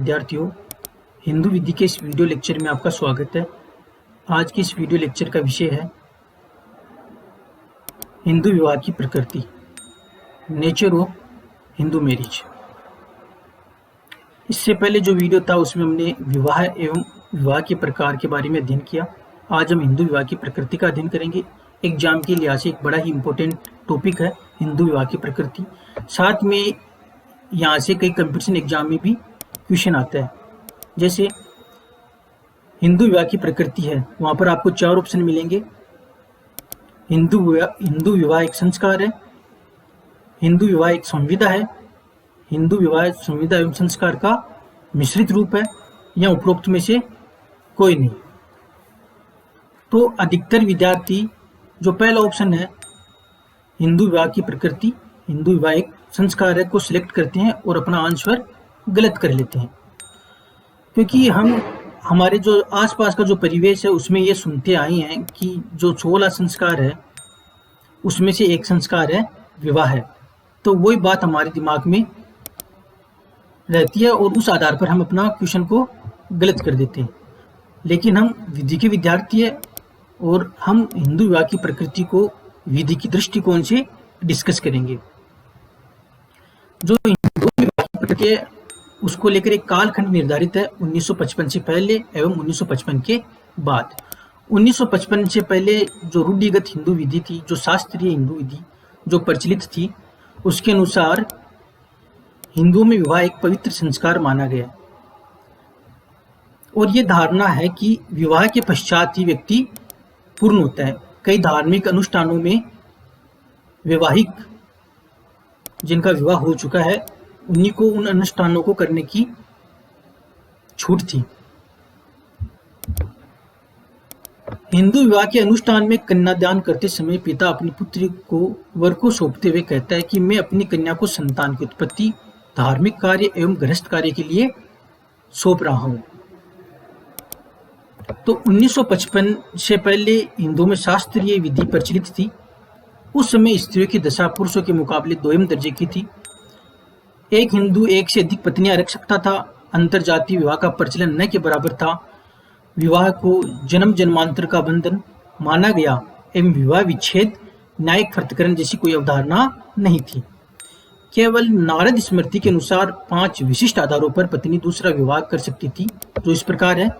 विद्यार्थियों, हिंदू विधि के इस वीडियो लेक्चर में आपका स्वागत है। आज के इस वीडियो लेक्चर का विषय है हिंदू विवाह की प्रकृति, नेचर ऑफ हिंदू मैरिज। इससे पहले जो वीडियो था उसमें हमने विवाह एवं विवाह के प्रकार के बारे में अध्ययन किया। आज हम हिंदू विवाह की प्रकृति का अध्ययन करेंगे। एग्जाम के लिहाज से एक बड़ा ही इम्पोर्टेंट टॉपिक है हिंदू विवाह की प्रकृति। साथ में यहाँ से कई कंपटीशन एग्जाम में भी क्वेश्चन आता है। जैसे हिंदू विवाह की प्रकृति है, वहां पर आपको 4 ऑप्शन मिलेंगे। हिंदू विवाह एक संस्कार है, हिंदू विवाह एक संविदा है, हिंदू विवाह संविदा एवं संस्कार का मिश्रित रूप है, या उपरोक्त में से कोई नहीं। तो अधिकतर विद्यार्थी जो पहला ऑप्शन है हिंदू विवाह की प्रकृति, हिंदू विवाह एक संस्कार है, को सिलेक्ट करते हैं और अपना आंसर गलत कर लेते हैं। क्योंकि हमारे जो आसपास का जो परिवेश है उसमें ये सुनते आए हैं कि जो 16 संस्कार है उसमें से एक संस्कार है विवाह है। तो वही बात हमारे दिमाग में रहती है और उस आधार पर हम अपना क्वेश्चन को गलत कर देते हैं। लेकिन हम विधि के विद्यार्थी है और हम हिंदू विवाह की प्रकृति को विधि की दृष्टिकोण से डिस्कस करेंगे। जो हिंदू विवाह की प्रकृति है उसको लेकर एक कालखंड निर्धारित है 1955 से पहले एवं 1955 के बाद। 1955 से पहले जो रूढ़िगत हिंदू विधि थी, जो शास्त्रीय हिंदू विधि जो प्रचलित थी, उसके अनुसार हिंदुओं में विवाह एक पवित्र संस्कार माना गया और ये धारणा है कि विवाह के पश्चात ही व्यक्ति पूर्ण होता है। कई धार्मिक अनुष्ठानों में वैवाहिक जिनका विवाह हो चुका है उन्हीं को उन अनुष्ठानों को करने की छूट थी। हिंदू विवाह के अनुष्ठान में कन्यादान करते समय पिता अपनी पुत्री को वर को सौंपते हुए कहता है कि मैं अपनी कन्या को संतान की उत्पत्ति, धार्मिक कार्य एवं गृहस्थ कार्य के लिए सौंप रहा हूं। तो 1955 से पहले हिंदुओं में शास्त्रीय विधि प्रचलित थी। उस समय स्त्रियों की दशा पुरुषों के मुकाबले दोयम दर्जे की थी। एक हिंदू एक से अधिक पत्नियां रख सकता था। अंतर जातीय विवाह का प्रचलन न के बराबर था। विवाह को जन्म जन्मांतर का बंधन माना गया एवं विवाह विच्छेद, न्यायिक पृथक्करण जैसी कोई अवधारणा नहीं थी। केवल नारद स्मृति के अनुसार 5 विशिष्ट आधारों पर पत्नी दूसरा विवाह कर सकती थी, जो इस प्रकार है।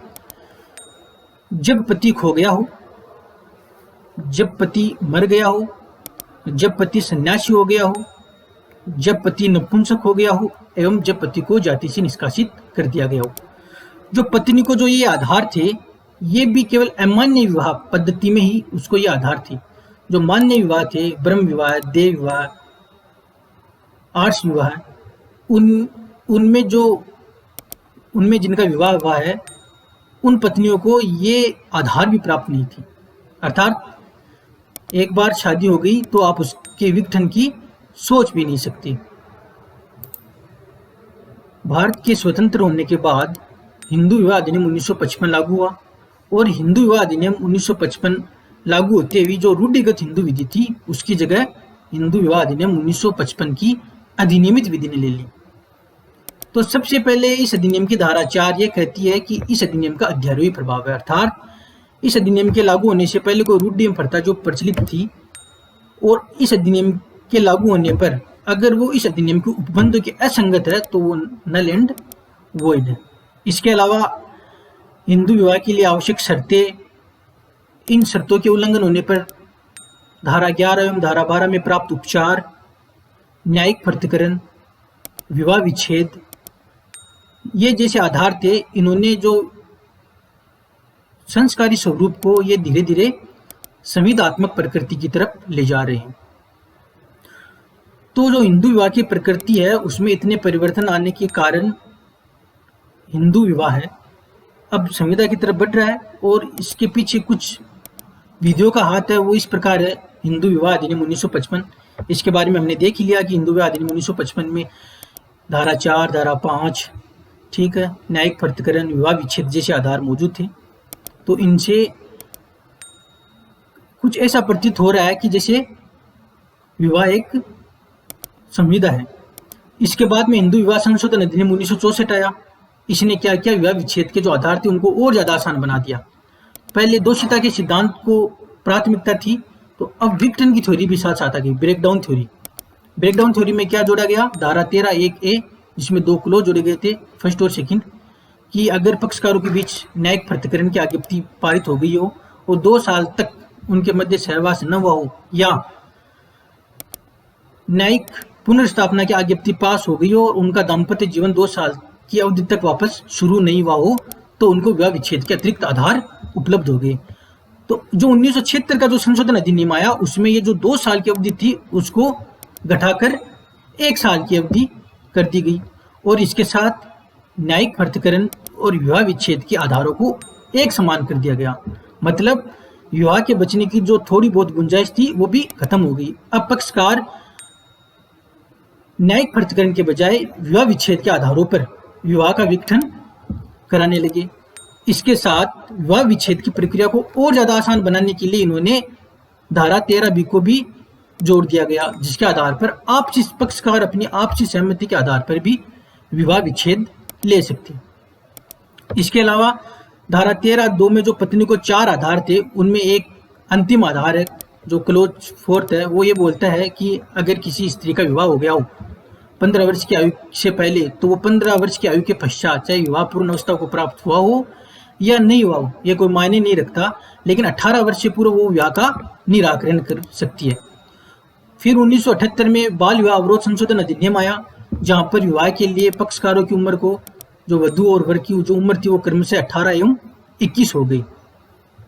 जब पति खो गया हो, जब पति मर गया हो, जब पति सन्यासी हो गया हो, जब पति नपुंसक हो गया हो एवं जब पति को जाति से निष्कासित कर दिया गया हो। जो पत्नी को जो ये आधार थे, ये भी केवल अमान्य विवाह पद्धति में ही उसको ये आधार थे। जो मान्य विवाह थे, ब्रह्म विवाह, देव विवाह, आर्ष विवाह, उनमें जिनका विवाह है उन पत्नियों को ये आधार भी प्राप्त नहीं थी। अर्थात एक बार शादी हो गई तो आप उसके विघटन की सोच भी नहीं सकती। भारत के स्वतंत्र होने के बाद हिंदू विवाह अधिनियम 1955 लागू हुआ और हिंदू विवाह अधिनियम 1955 लागू होते हुए जो रूढ़िगत हिंदू विधि थी उसकी जगह हिंदू विवाह अधिनियम 1955 की अधिनियमित विधि ने ले ली। तो सबसे पहले इस अधिनियम की धारा 4 ये कहती है कि इस अधिनियम का अध्यारोही प्रभाव है। अर्थात इस अधिनियम के लागू होने से पहले कोई रूढ़ि प्रथा जो प्रचलित थी और इस अधिनियम के लागू होने पर अगर वो इस अधिनियम के उपबंधों के असंगत है तो वो नल एंड वॉइड है। इसके अलावा हिंदू विवाह के लिए आवश्यक शर्तें, इन शर्तों के उल्लंघन होने पर धारा 11 एवं धारा 12 में प्राप्त उपचार, न्यायिक पृथक्करण, विवाह विच्छेद, ये जैसे आधार थे। इन्होंने जो संस्कारी स्वरूप को ये धीरे धीरे संविदात्मक प्रकृति की तरफ ले जा रहे हैं। तो जो हिंदू विवाह की प्रकृति है उसमें इतने परिवर्तन आने के कारण हिंदू विवाह है अब संविदा की तरफ बढ़ रहा है और इसके पीछे कुछ विधियों का हाथ है। वो इस प्रकार है। हिंदू विवाह अधिनियम 1955, इसके बारे में हमने देख ही लिया कि हिंदू विवाह अधिनियम 1955 में धारा 4, धारा 5, ठीक है, न्यायिक पृथक्करण, विवाह विच्छेद जैसे आधार मौजूद थे। तो इनसे कुछ ऐसा प्रतीत हो रहा है कि जैसे विवाह एक संविदा है। इसके बाद में हिंदू विवाह संशोधन अधिनियम 1964 आया। इसने क्या किया, विवाह विच्छेद के जो आधार थे उनको और ज्यादा आसान बना दिया। पहले दोषिता के सिद्धांत को प्राथमिकता थी, तो अब विघटन की थ्योरी भी साथ साथ आ गई, ब्रेकडाउन थ्योरी। ब्रेकडाउन थ्योरी में क्या जोड़ा गया, धारा 13(1)(a), जिसमें 2 क्लॉज जोड़े गए थे, फर्स्ट और सेकंड, कि अगर पक्षकारों के बीच न्यायिक पृथक्करण की आज्ञप्ति पारित हो गई हो और 2 साल तक उनके मध्य सहवास न हुआ हो, या न्यायिक पुनर्स्थापना की आज्ञप्ति पास हो गई हो और उनका दाम्पत्य जीवन 2 साल की अवधि तक वापस शुरू नहीं हुआ हो, तो उनको विवाह विच्छेद के अतिरिक्त आधार उपलब्ध हो गए। तो जो 1976 का जो संशोधन अधिनियम आया, उसमें ये जो 2 साल की अवधि थी उसको घटाकर 1 साल की अवधि कर दी गई, और इसके साथ न्यायिक पृथक्करण और विवाह विच्छेद के आधारों को एक समान कर दिया गया। मतलब विवाह के बचने की जो थोड़ी बहुत गुंजाइश थी वो भी खत्म हो गई। अब पक्षकार न्यायिक पृथक्करण के बजाय विवाह विच्छेद के आधारों पर विवाह का विघटन कराने लगे। इसके साथ विवाह विच्छेद की प्रक्रिया को और ज्यादा आसान बनाने के लिए इन्होंने धारा 13(b) को भी जोड़ दिया गया, जिसके आधार पर आपसी पक्षकार अपनी आपसी सहमति के आधार पर भी विवाह विच्छेद ले सकते। इसके अलावा धारा 13(2) में जो पत्नी को 4 आधार थे, उनमें एक अंतिम आधार है जो क्लोज 4 है, वो ये बोलता है कि अगर किसी स्त्री का विवाह हो गया हो 15 वर्ष की आयु से पहले, तो वो 15 वर्ष की आयु के पश्चात चाहे विवाह पूर्ण अवस्था को प्राप्त हुआ हो या नहीं हुआ हो, ये कोई मायने नहीं रखता, लेकिन 18 वर्ष से पूर्व वो विवाह का निराकरण कर सकती है। फिर 1978 में बाल विवाह अवरोध संशोधन अधिनियम आया, जहां पर विवाह के लिए पक्षकारों की उम्र को, जो वधु और वर की जो उम्र थी, वो क्रम से 18 एवं 21 हो गई।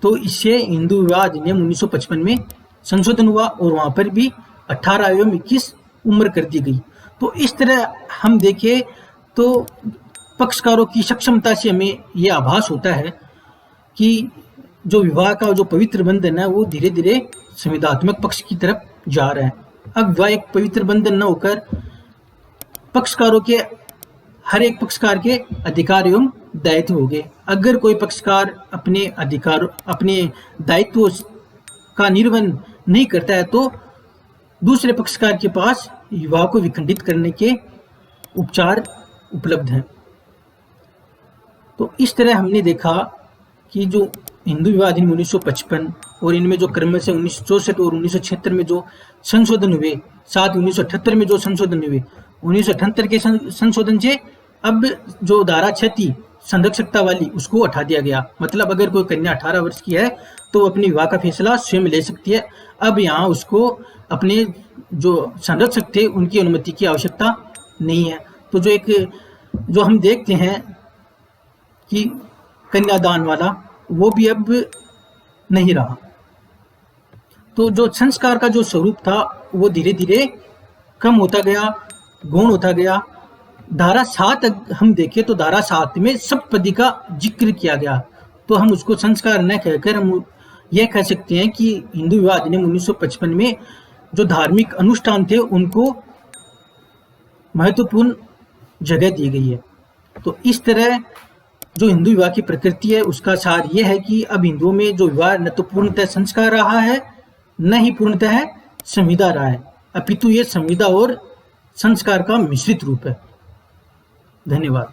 तो इससे हिंदू विवाह अधिनियम 1955 में संशोधन हुआ और वहां पर भी 18 एवं 21 उम्र कर दी गई। तो इस तरह हम देखें तो पक्षकारों की सक्षमता से हमें यह आभास होता है कि जो विवाह का जो पवित्र बंधन है वो धीरे धीरे संविधात्मक पक्ष की तरफ जा रहा है। अब विवाह एक पवित्र बंधन न होकर पक्षकारों के, हर एक पक्षकार के अधिकार एवं दायित्व हो गए। अगर कोई पक्षकार अपने अधिकार, अपने दायित्व का निर्वहन नहीं करता है, तो दूसरे पक्षकार के पास विवाह को विखंडित करने के उपचार उपलब्ध हैं। तो इस तरह हमने देखा कि जो हिंदू विवाह अधिनियम 1955 और इनमें जो क्रम से 1964 और 1976 में जो संशोधन हुए, साथ 1978 में जो संशोधन हुए, 1978 के संशोधन से अब जो धारा 6 थी संरक्षकता वाली, उसको हटा दिया गया। मतलब अगर कोई कन्या 18 वर्ष की है तो वो अपनी विवाह का फैसला स्वयं ले सकती है। अब यहाँ उसको अपने जो संरक्षक थे उनकी अनुमति की आवश्यकता नहीं है। तो जो हम देखते हैं कि कन्यादान वाला, वो भी अब नहीं रहा। तो जो संस्कार का जो स्वरूप था वो धीरे धीरे कम होता गया, गौण होता गया। धारा 7 हम देखें तो धारा 7 में सप्तपदी का जिक्र किया गया, तो हम उसको संस्कार न कहकर हम यह कह सकते हैं कि हिंदू विवाह अधिनियम 1955 में जो धार्मिक अनुष्ठान थे उनको महत्वपूर्ण जगह दी गई है। तो इस तरह जो हिंदू विवाह की प्रकृति है उसका सार यह है कि अब हिंदुओं में जो विवाह न तो पूर्णतः संस्कार रहा है, न ही पूर्णतः संविदा रहा है, अपितु ये संविदा और संस्कार का मिश्रित रूप है। धन्यवाद।